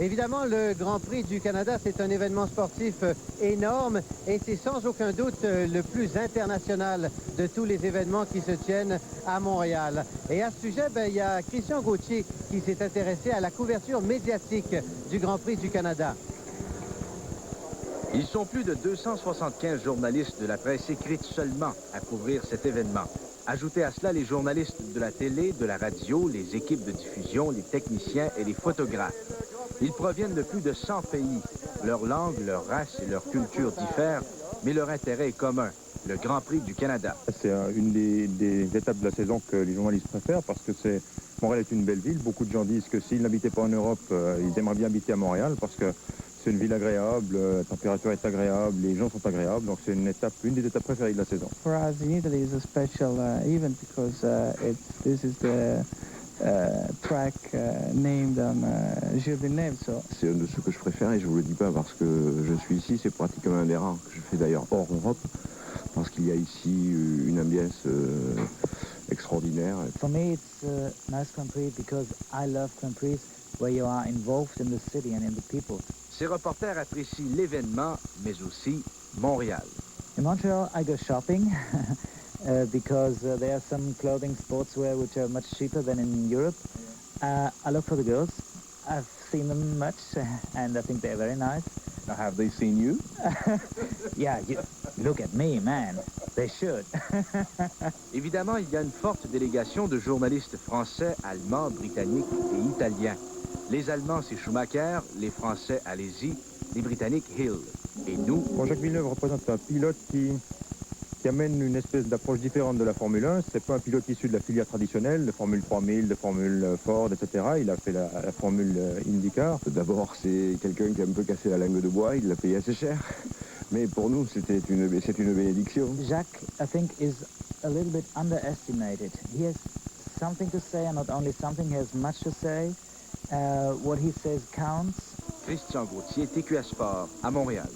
Évidemment, le Grand Prix du Canada, c'est un événement sportif énorme et c'est sans aucun doute le plus international de tous les événements qui se tiennent à Montréal. Et à ce sujet, il y a Christian Gauthier qui s'est intéressé à la couverture médiatique du Grand Prix du Canada. Ils sont plus de 275 journalistes de la presse écrite seulement à couvrir cet événement. Ajoutez à cela les journalistes de la télé, de la radio, les équipes de diffusion, les techniciens et les photographes. Ils proviennent de plus de 100 pays. Leur langue, leur race et leur culture diffèrent, mais leur intérêt est commun, le Grand Prix du Canada. C'est une des étapes de la saison que les journalistes préfèrent parce que Montréal est une belle ville. Beaucoup de gens disent que s'ils n'habitaient pas en Europe, ils aimeraient bien habiter à Montréal parce que c'est une ville agréable, la température est agréable, les gens sont agréables, donc c'est une des étapes préférées de la saison. For us in Italy is a special event because this is the track named on Gilles Villeneuve. So. C'est un de ceux que je préfère et je vous le dis pas parce que je suis ici, c'est pratiquement un des rares que je fais d'ailleurs hors Europe parce qu'il y a ici une ambiance extraordinaire. For me it's a nice Grand Prix because I love Grand Prix where you are involved in the city and in the people. Ces reporters apprécient l'événement, mais aussi Montréal. In Montreal, I go shopping because there are some clothing, sportswear, which are much cheaper than in Europe. I look for the girls. I've seen them much, and I think they're very nice. Have they seen you? Yeah, look at me, man. They should. Évidemment, il y a une forte délégation de journalistes français, allemands, britanniques et italiens. Les Allemands, c'est Schumacher, les Français, Alési, les Britanniques, Hill. Et nous... Bon, Jacques Villeneuve représente un pilote qui amène une espèce d'approche différente de la Formule 1. C'est pas un pilote issu de la filière traditionnelle, de Formule 3000, de Formule Ford, etc. Il a fait la Formule IndyCar. D'abord, c'est quelqu'un qui a un peu cassé la langue de bois, il l'a payé assez cher. Mais pour nous, c'est une bénédiction. Jacques, I think, is a little bit underestimated. He has something to say, and not only something, he has much to say. What he says counts. Christian Gauthier, TQS Sport, à Montréal.